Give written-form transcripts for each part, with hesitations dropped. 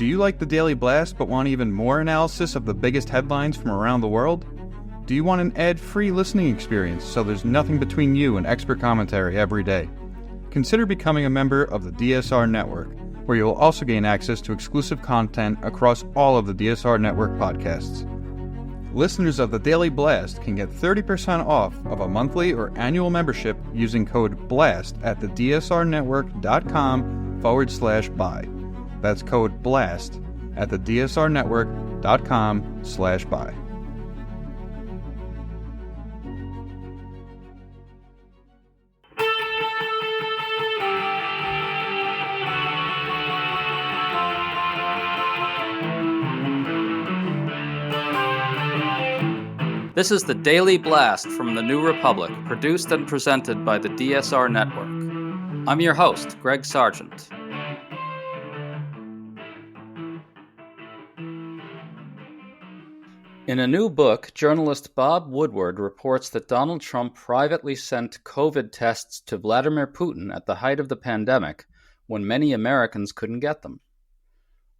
Do you like the Daily Blast but want even more analysis of the biggest headlines from around the world? Do you want an ad-free listening experience so there's nothing between you and expert commentary every day? Consider becoming a member of the DSR Network, where you'll also gain access to exclusive content across all of the DSR Network podcasts. Listeners of the Daily Blast can get 30% off of a monthly or annual membership using code BLAST at thedsrnetwork.com/buy. That's code BLAST at thedsrnetwork.com/buy. This is the Daily Blast from the New Republic, produced and presented by the DSR Network. I'm your host, Greg Sargent. In a new book, journalist Bob Woodward reports that Donald Trump privately sent COVID tests to Vladimir Putin at the height of the pandemic, when many Americans couldn't get them.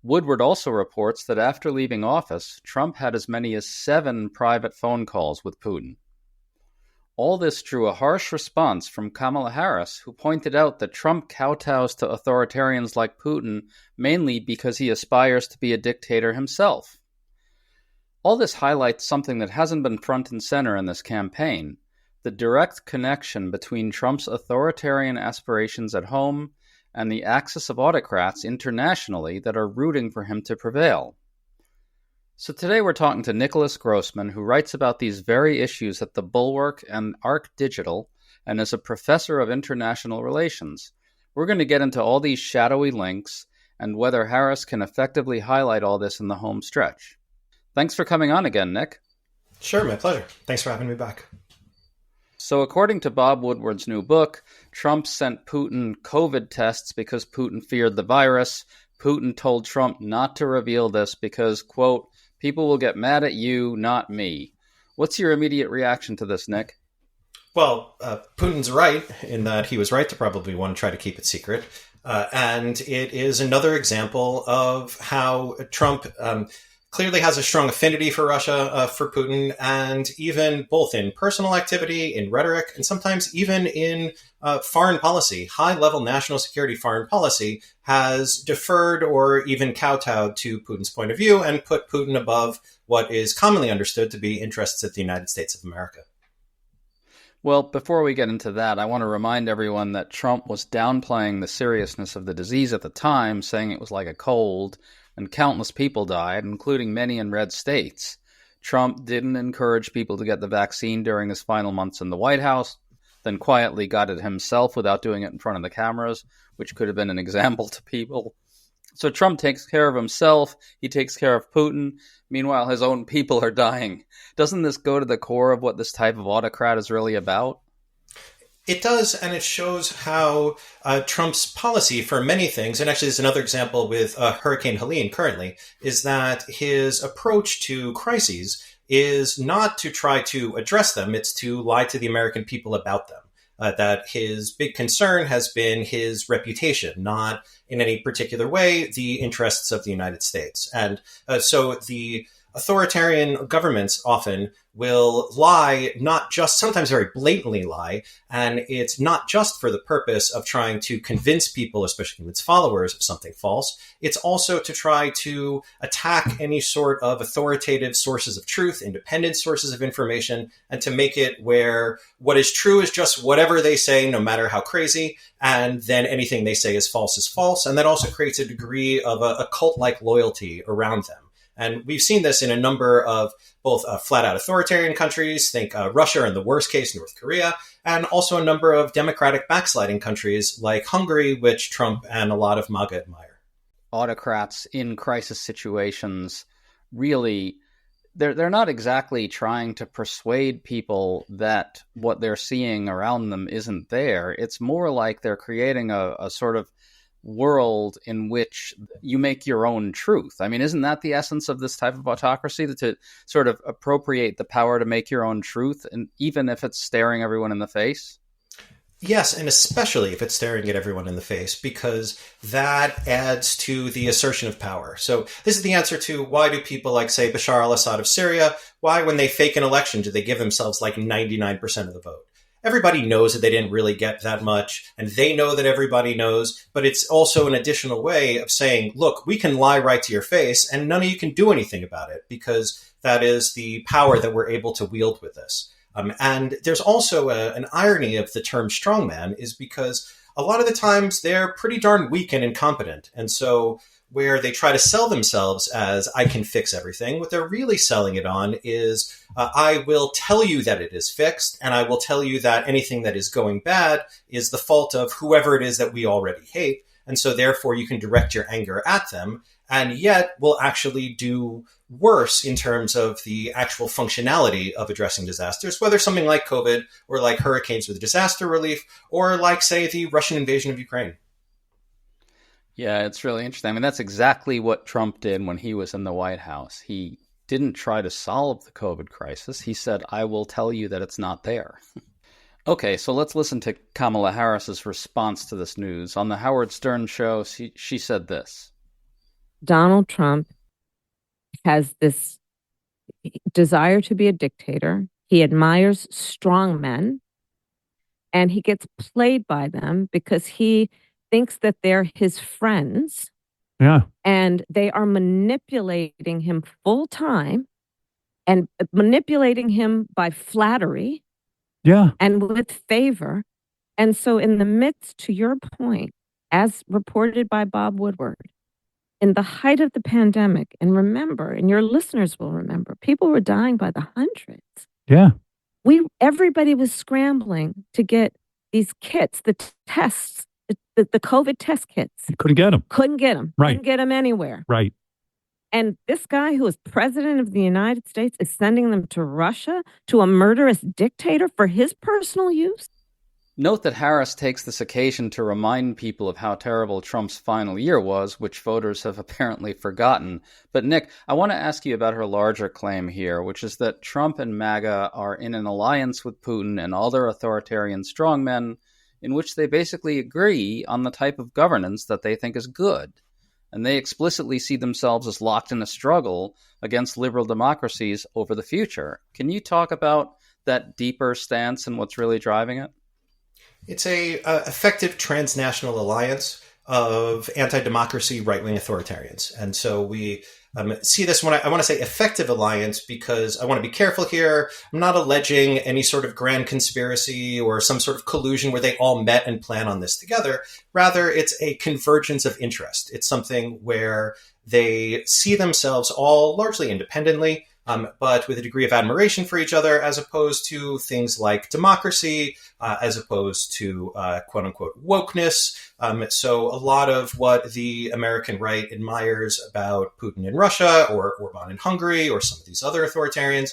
Woodward also reports that after leaving office, Trump had as many as 7 private phone calls with Putin. All this drew a harsh response from Kamala Harris, who pointed out that Trump kowtows to authoritarians like Putin mainly because he aspires to be a dictator himself. All this highlights something that hasn't been front and center in this campaign: the direct connection between Trump's authoritarian aspirations at home and the axis of autocrats internationally that are rooting for him to prevail. So today we're talking to Nicholas Grossman, who writes about these very issues at The Bulwark and Arc Digital, and is a professor of international relations. We're going to get into all these shadowy links and whether Harris can effectively highlight all this in the home stretch. Thanks for coming on again, Nick. Sure, my pleasure. Thanks for having me back. So according to Bob Woodward's new book, Trump sent Putin COVID tests because Putin feared the virus. Putin told Trump not to reveal this because, quote, people will get mad at you, not me. What's your immediate reaction to this, Nick? Well, Putin's right in that he was right to probably want to try to keep it secret. And it is another example of how Trump clearly has a strong affinity for Russia, for Putin, and even both in personal activity, in rhetoric, and sometimes even in foreign policy, high-level national security foreign policy, has deferred or even kowtowed to Putin's point of view and put Putin above what is commonly understood to be interests of the United States of America. Well, before we get into that, I want to remind everyone that Trump was downplaying the seriousness of the disease at the time, saying it was like a cold, and countless people died, including many in red states. Trump didn't encourage people to get the vaccine during his final months in the White House, then quietly got it himself without doing it in front of the cameras, which could have been an example to people. So Trump takes care of himself, he takes care of Putin, meanwhile his own people are dying. Doesn't this go to the core of what this type of autocrat is really about? It does, and it shows how Trump's policy for many things, and actually there's another example with Hurricane Helene currently, is that his approach to crises is not to try to address them, it's to lie to the American people about them. That his big concern has been his reputation, not in any particular way the interests of the United States. And so the authoritarian governments often will lie, not just, sometimes very blatantly lie, and it's not just for the purpose of trying to convince people, especially its followers, of something false. It's also to try to attack any sort of authoritative sources of truth, independent sources of information, and to make it where what is true is just whatever they say, no matter how crazy, and then anything they say is false, and that also creates a degree of a cult-like loyalty around them. And we've seen this in a number of both flat-out authoritarian countries, think Russia, in the worst case, North Korea, and also a number of democratic backsliding countries like Hungary, which Trump and a lot of MAGA admire. Autocrats in crisis situations really, they're not exactly trying to persuade people that what they're seeing around them isn't there. It's more like they're creating a sort of world in which you make your own truth. I mean, isn't that the essence of this type of autocracy, to sort of appropriate the power to make your own truth, and even if it's staring everyone in the face? Yes, and especially if it's staring at everyone in the face, because that adds to the assertion of power. So this is the answer to why do people like, say, Bashar al-Assad of Syria, why when they fake an election do they give themselves like 99% of the vote? Everybody knows that they didn't really get that much, and they know that everybody knows, but it's also an additional way of saying, look, we can lie right to your face, and none of you can do anything about it, because that is the power that we're able to wield with this. And there's also an irony of the term strongman is because a lot of the times they're pretty darn weak and incompetent. And so where they try to sell themselves as I can fix everything, what they're really selling it on is I will tell you that it is fixed, and I will tell you that anything that is going bad is the fault of whoever it is that we already hate. And so therefore you can direct your anger at them, and yet will actually do worse in terms of the actual functionality of addressing disasters, whether something like COVID or like hurricanes with disaster relief, or like, say, the Russian invasion of Ukraine. Yeah, it's really interesting. I mean, that's exactly what Trump did when he was in the White House. He didn't try to solve the COVID crisis. He said, I will tell you that it's not there. Okay, so let's listen to Kamala Harris's response to this news. On the Howard Stern show, she said this. Donald Trump has this desire to be a dictator. He admires strong men, and he gets played by them because he thinks that they're his friends. Yeah. And they are manipulating him full time and manipulating him by flattery. Yeah. And with favor. And so in the midst, to your point, as reported by Bob Woodward, in the height of the pandemic, and remember, and your listeners will remember, people were dying by the hundreds. Yeah. Everybody was scrambling to get these kits, the tests, the COVID test kits. Couldn't get them. Couldn't get them. Right. Couldn't get them anywhere. Right. And this guy who is president of the United States is sending them to Russia, to a murderous dictator for his personal use? Note that Harris takes this occasion to remind people of how terrible Trump's final year was, which voters have apparently forgotten. But Nick, I want to ask you about her larger claim here, which is that Trump and MAGA are in an alliance with Putin and other authoritarian strongmen in which they basically agree on the type of governance that they think is good. And they explicitly see themselves as locked in a struggle against liberal democracies over the future. Can you talk about that deeper stance and what's really driving it? It's a effective transnational alliance of anti-democracy right-wing authoritarians. And so we see this when I want to say effective alliance because I want to be careful here. I'm not alleging any sort of grand conspiracy or some sort of collusion where they all met and plan on this together. Rather, it's a convergence of interest. It's something where they see themselves all largely independently, but with a degree of admiration for each other, as opposed to things like democracy, as opposed to quote unquote wokeness. So a lot of what the American right admires about Putin in Russia or Orban in Hungary or some of these other authoritarians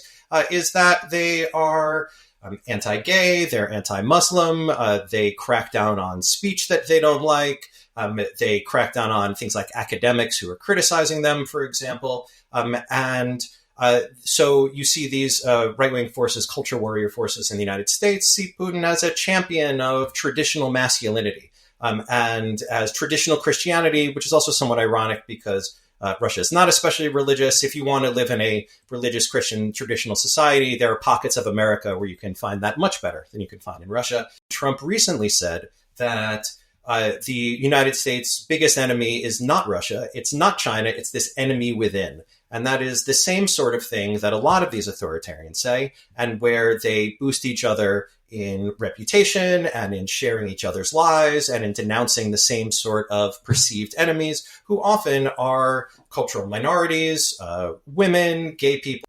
is that they are anti-gay, they're anti-Muslim, they crack down on speech that they don't like, they crack down on things like academics who are criticizing them, for example, so you see these right-wing forces, culture warrior forces in the United States, see Putin as a champion of traditional masculinity and as traditional Christianity, which is also somewhat ironic because Russia is not especially religious. If you want to live in a religious Christian traditional society, there are pockets of America where you can find that much better than you can find in Russia. Trump recently said that the United States' biggest enemy is not Russia, it's not China, it's this enemy within. And that is the same sort of thing that a lot of these authoritarians say, and where they boost each other in reputation and in sharing each other's lies and in denouncing the same sort of perceived enemies, who often are cultural minorities, women, gay people.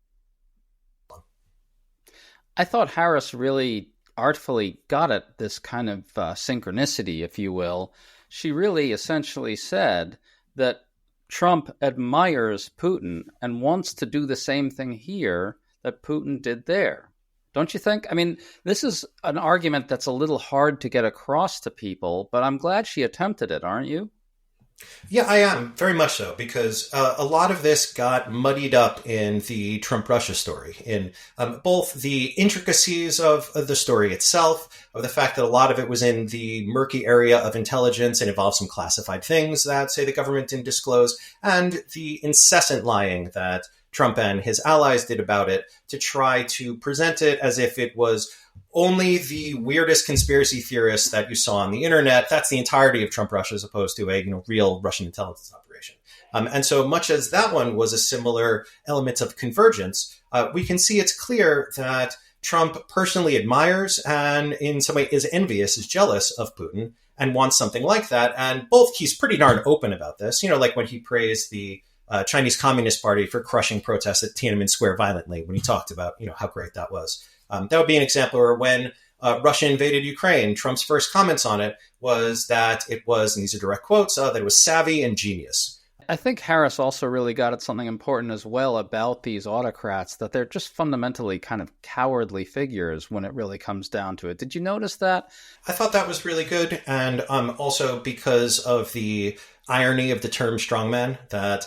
I thought Harris really artfully got at this kind of synchronicity, if you will. She really essentially said that Trump admires Putin and wants to do the same thing here that Putin did there. Don't you think? I mean, this is an argument that's a little hard to get across to people, but I'm glad she attempted it, aren't you? Yeah, I am, very much so, because a lot of this got muddied up in the Trump-Russia story, in both the intricacies of the story itself, of the fact that a lot of it was in the murky area of intelligence and involved some classified things that, say, the government didn't disclose, and the incessant lying that Trump and his allies did about it to try to present it as if it was only the weirdest conspiracy theorists that you saw on the internet. That's the entirety of Trump Russia as opposed to a real Russian intelligence operation. And so much as that one was a similar element of convergence, we can see it's clear that Trump personally admires and in some way is envious, is jealous of Putin and wants something like that. And he's pretty darn open about this, like when he praised the Chinese Communist Party for crushing protests at Tiananmen Square violently, when he talked about, how great that was. That would be an example where when Russia invaded Ukraine, Trump's first comments on it was that it was, and these are direct quotes, that it was savvy and genius. I think Harris also really got at something important as well about these autocrats, that they're just fundamentally kind of cowardly figures when it really comes down to it. Did you notice that? I thought that was really good. And also because of the irony of the term strongman, that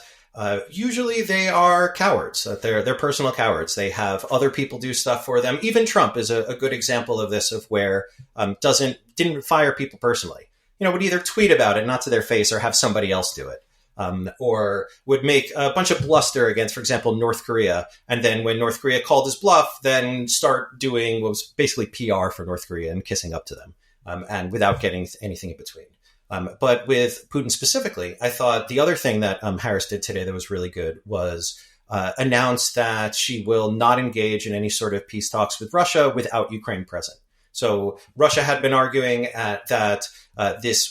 usually they are cowards, that they're personal cowards. They have other people do stuff for them. Even Trump is a good example of this, of where didn't fire people personally. Would either tweet about it, not to their face, or have somebody else do it. Or would make a bunch of bluster against, for example, North Korea. And then when North Korea called his bluff, then start doing what was basically PR for North Korea and kissing up to them, and without getting anything in between. But with Putin specifically, I thought the other thing that Harris did today that was really good was announce that she will not engage in any sort of peace talks with Russia without Ukraine present. So Russia had been arguing that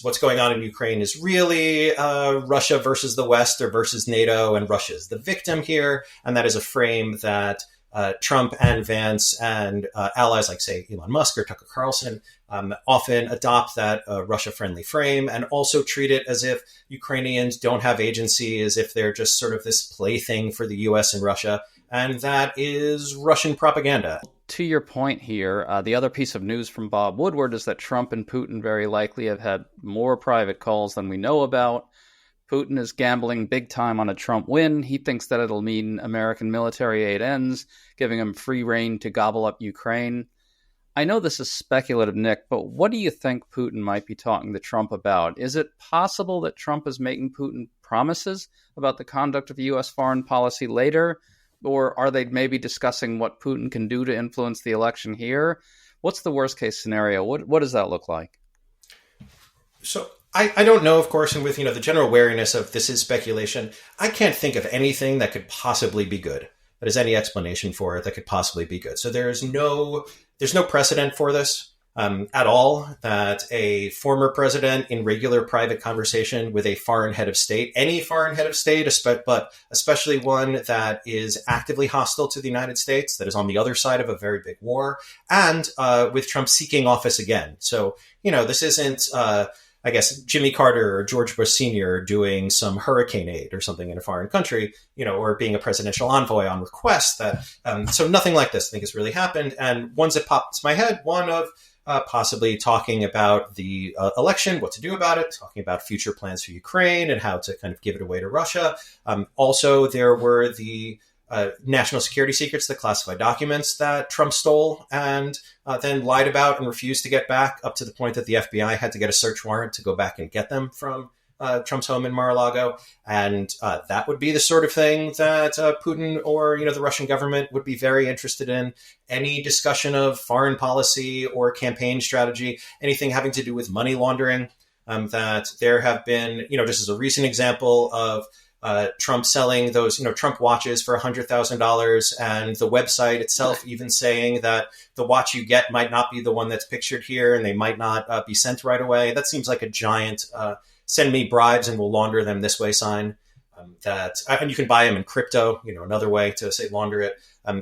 what's going on in Ukraine is really Russia versus the West or versus NATO, and Russia is the victim here. And that is a frame that Trump and Vance and allies like, say, Elon Musk or Tucker Carlson often adopt that Russia-friendly frame and also treat it as if Ukrainians don't have agency, as if they're just sort of this plaything for the US and Russia. And that is Russian propaganda. To your point here, the other piece of news from Bob Woodward is that Trump and Putin very likely have had more private calls than we know about. Putin is gambling big time on a Trump win. He thinks that it'll mean American military aid ends, giving him free rein to gobble up Ukraine. I know this is speculative, Nick, but what do you think Putin might be talking to Trump about? Is it possible that Trump is making Putin promises about the conduct of U.S. foreign policy later? Or are they maybe discussing what Putin can do to influence the election here? What's the worst case scenario? What does that look like? So I don't know, of course, and with the general wariness of this is speculation, I can't think of anything that could possibly be good. That is any explanation for it that could possibly be good. So there's no precedent for this at all, that a former president in regular private conversation with a foreign head of state, any foreign head of state, but especially one that is actively hostile to the United States, that is on the other side of a very big war, and with Trump seeking office again. So, this isn't I guess Jimmy Carter or George Bush Sr. doing some hurricane aid or something in a foreign country, or being a presidential envoy on request. So nothing like this I think has really happened. And ones that popped into my head, one of possibly talking about the election, what to do about it, talking about future plans for Ukraine and how to kind of give it away to Russia. Also, there were the national security secrets, the classified documents that Trump stole and then lied about and refused to get back, up to the point that the FBI had to get a search warrant to go back and get them from Trump's home in Mar-a-Lago. And that would be the sort of thing that Putin or, the Russian government would be very interested in. Any discussion of foreign policy or campaign strategy, anything having to do with money laundering, that there have been, just as a recent example of Trump selling those, Trump watches for $100,000, and the website itself even saying that the watch you get might not be the one that's pictured here, and they might not be sent right away. That seems like a giant send me bribes and we'll launder them this way sign. And you can buy them in crypto, another way to say launder it.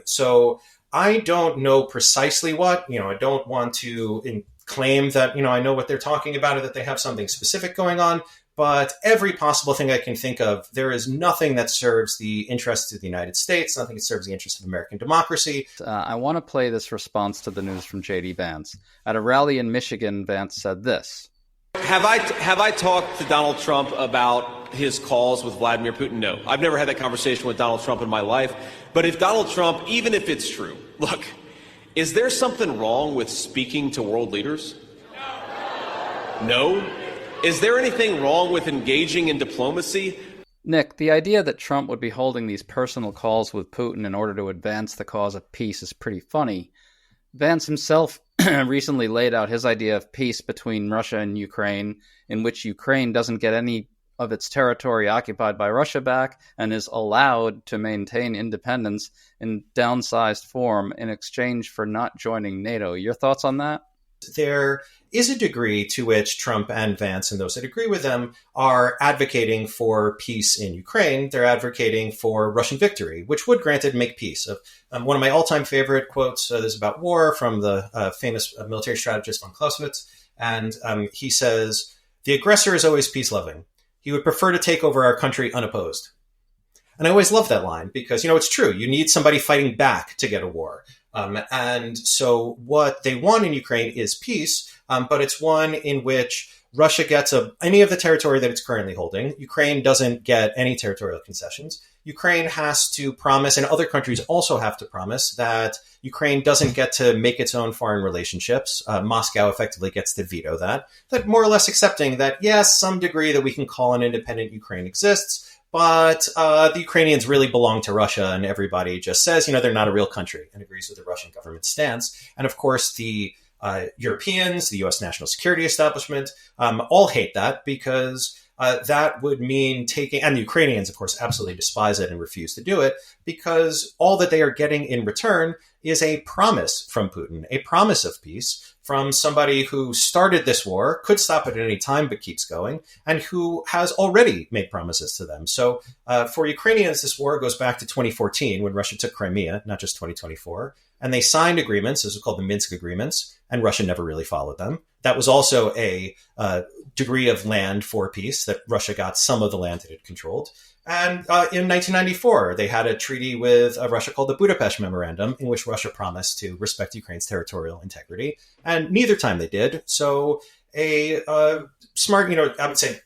So I don't know precisely what, I don't want to claim that, I know what they're talking about or that they have something specific going on. But every possible thing I can think of, there is nothing that serves the interests of the United States, nothing that serves the interests of American democracy. I want to play this response to the news from J.D. Vance. At a rally in Michigan, Vance said this. Have I talked to Donald Trump about his calls with Vladimir Putin? No. I've never had that conversation with Donald Trump in my life. But if Donald Trump, even if it's true, look, is there something wrong with speaking to world leaders? No? Is there anything wrong with engaging in diplomacy? Nick, the idea that Trump would be holding these personal calls with Putin in order to advance the cause of peace is pretty funny. Vance himself recently laid out his idea of peace between Russia and Ukraine, in which Ukraine doesn't get any of its territory occupied by Russia back and is allowed to maintain independence in downsized form in exchange for not joining NATO. Your thoughts on that? There is a degree to which Trump and Vance and those that agree with them are advocating for peace in Ukraine. They're advocating for Russian victory, which would, granted, make peace. One of my all-time favorite quotes is about war from the famous military strategist von Clausewitz. And he says, "The aggressor is always peace-loving. He would prefer to take over our country unopposed." And I always love that line because, it's true. You need somebody fighting back to get a war. And so what they want in Ukraine is peace, but it's one in which Russia gets any of the territory that it's currently holding. Ukraine doesn't get any territorial concessions. Ukraine has to promise, and other countries also have to promise, that Ukraine doesn't get to make its own foreign relationships. Moscow effectively gets to veto that more or less accepting that, yes, some degree that we can call an independent Ukraine exists, but the Ukrainians really belong to Russia, and everybody just says, they're not a real country, and agrees with the Russian government stance. And of course, the Europeans, the U.S. national security establishment, all hate that because that would mean and the Ukrainians, of course, absolutely despise it and refuse to do it because all that they are getting in return is a promise from Putin, a promise of peace from somebody who started this war, could stop it at any time, but keeps going, and who has already made promises to them. So for Ukrainians, this war goes back to 2014 when Russia took Crimea, not just 2024. And they signed agreements, those are called the Minsk agreements, and Russia never really followed them. That was also a degree of land for peace, that Russia got some of the land that it controlled. And in 1994, they had a treaty with Russia called the Budapest Memorandum, in which Russia promised to respect Ukraine's territorial integrity. And neither time they did. So a smart, I would say,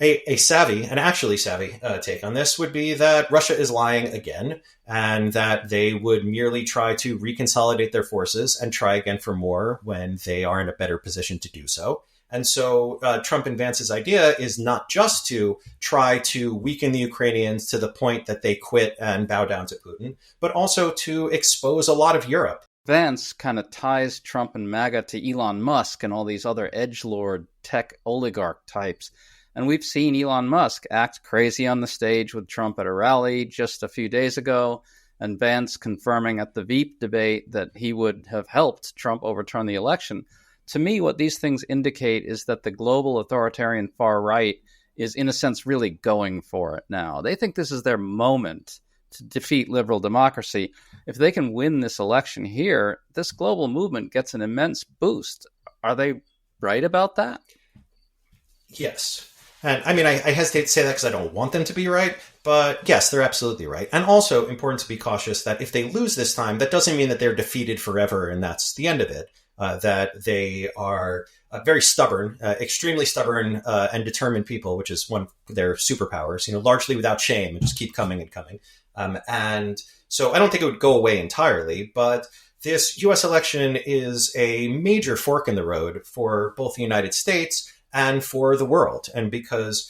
an actually savvy take on this would be that Russia is lying again, and that they would merely try to reconsolidate their forces and try again for more when they are in a better position to do so. And so Trump and Vance's idea is not just to try to weaken the Ukrainians to the point that they quit and bow down to Putin, but also to expose a lot of Europe. Vance kind of ties Trump and MAGA to Elon Musk and all these other edgelord tech oligarch types. And we've seen Elon Musk act crazy on the stage with Trump at a rally just a few days ago, and Vance confirming at the Veep debate that he would have helped Trump overturn the election. To me, what these things indicate is that the global authoritarian far right is, in a sense, really going for it now. They think this is their moment to defeat liberal democracy. If they can win this election here, this global movement gets an immense boost. Are they right about that? Yes. And I mean, I hesitate to say that because I don't want them to be right, but yes, they're absolutely right. And also important to be cautious that if they lose this time, that doesn't mean that they're defeated forever and that's the end of it. That they are very stubborn, extremely stubborn and determined people, which is one of their superpowers, largely without shame and just keep coming and coming. And so I don't think it would go away entirely, but this U.S. election is a major fork in the road for both the United States and for the world. And because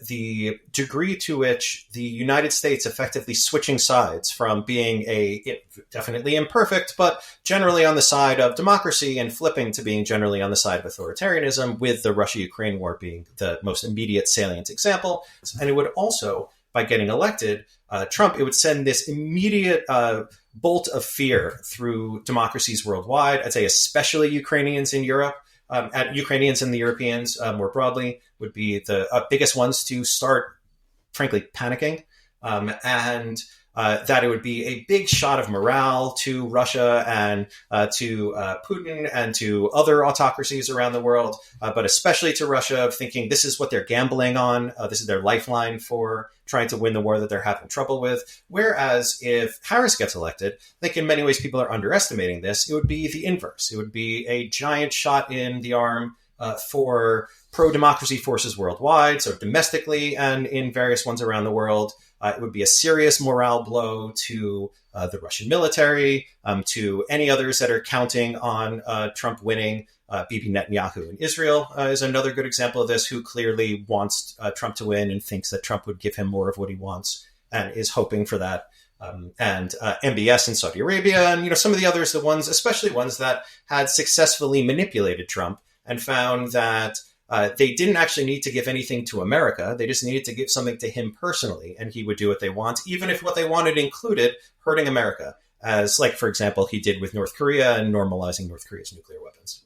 the degree to which the United States effectively switching sides from being definitely imperfect, but generally on the side of democracy, and flipping to being generally on the side of authoritarianism, with the Russia-Ukraine war being the most immediate salient example. And it would also, by getting elected, Trump, it would send this immediate bolt of fear through democracies worldwide. I'd say especially Ukrainians in Europe. Ukrainians and the Europeans more broadly would be the biggest ones to start, frankly, panicking. And that it would be a big shot of morale to Russia and to Putin and to other autocracies around the world, but especially to Russia, of thinking this is what they're gambling on. This is their lifeline for trying to win the war that they're having trouble with. Whereas if Harris gets elected, I think in many ways people are underestimating this. It would be the inverse. It would be a giant shot in the arm for pro-democracy forces worldwide, so domestically and in various ones around the world. It would be a serious morale blow to the Russian military, to any others that are counting on Trump winning. Bibi Netanyahu in Israel is another good example of this, who clearly wants Trump to win and thinks that Trump would give him more of what he wants and is hoping for that. And MBS in Saudi Arabia, and some of the others, the ones, especially ones that had successfully manipulated Trump and found that they didn't actually need to give anything to America. They just needed to give something to him personally, and he would do what they want, even if what they wanted included hurting America, as, like, for example, he did with North Korea and normalizing North Korea's nuclear weapons.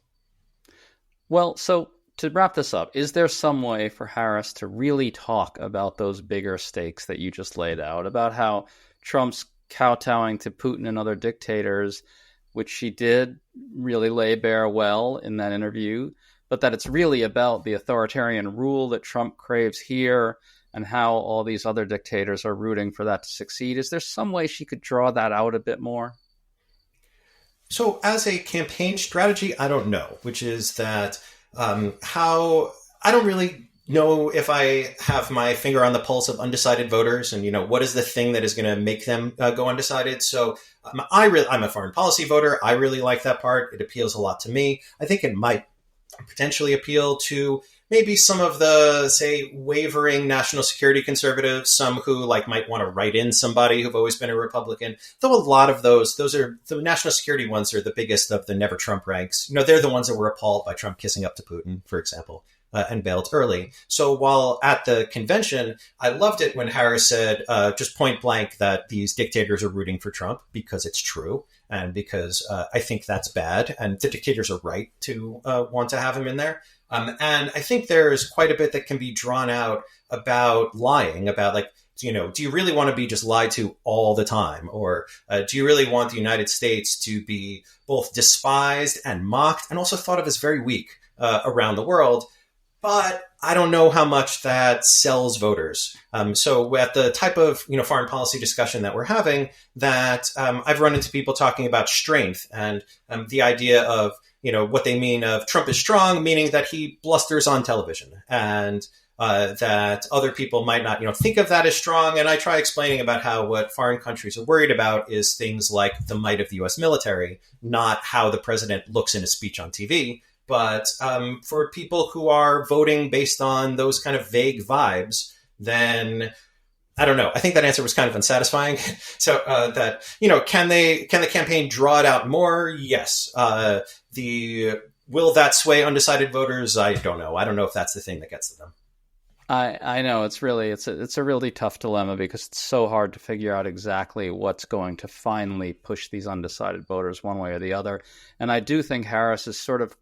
Well, so to wrap this up, is there some way for Harris to really talk about those bigger stakes that you just laid out, about how Trump's kowtowing to Putin and other dictators, which she did really lay bare well in that interview, but that it's really about the authoritarian rule that Trump craves here and how all these other dictators are rooting for that to succeed? Is there some way she could draw that out a bit more? So as a campaign strategy, I don't know, which is that how I don't really know if I have my finger on the pulse of undecided voters and, what is the thing that is going to make them go undecided. So I'm a foreign policy voter. I really like that part. It appeals a lot to me. I think it might potentially appeal to maybe some of the, say, wavering national security conservatives, some who might want to write in somebody who've always been a Republican, though a lot of those are the national security ones are the biggest of the never Trump ranks. They're the ones that were appalled by Trump kissing up to Putin, for example, and bailed early. So while at the convention, I loved it when Harris said just point blank that these dictators are rooting for Trump because it's true. And because I think that's bad, and the dictators are right to want to have him in there. And I think there's quite a bit that can be drawn out about lying, about do you really want to be just lied to all the time? Or do you really want the United States to be both despised and mocked and also thought of as very weak around the world? But I don't know how much that sells voters. So at the type of foreign policy discussion that we're having, that I've run into people talking about strength and the idea of what they mean of Trump is strong, meaning that he blusters on television, and that other people might not think of that as strong. And I try explaining about how what foreign countries are worried about is things like the might of the U.S. military, not how the president looks in a speech on TV. But for people who are voting based on those kind of vague vibes, then I don't know. I think that answer was kind of unsatisfying. So that, can the campaign draw it out more? Yes. Will that sway undecided voters? I don't know. I don't know if that's the thing that gets to them. I know it's a really tough dilemma because it's so hard to figure out exactly what's going to finally push these undecided voters one way or the other. And I do think Harris is sort of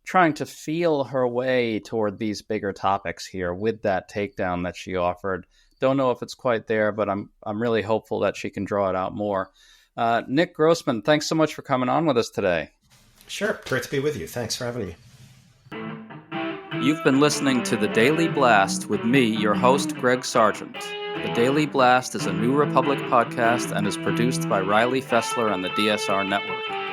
trying to feel her way toward these bigger topics here with that takedown that she offered. Don't know if it's quite there, but I'm really hopeful that she can draw it out more. Nick Grossman, thanks so much for coming on with us today. Sure. Great to be with you. Thanks for having me. You've been listening to The Daily Blast with me, your host, Greg Sargent. The Daily Blast is a New Republic podcast and is produced by Riley Fessler and the DSR Network.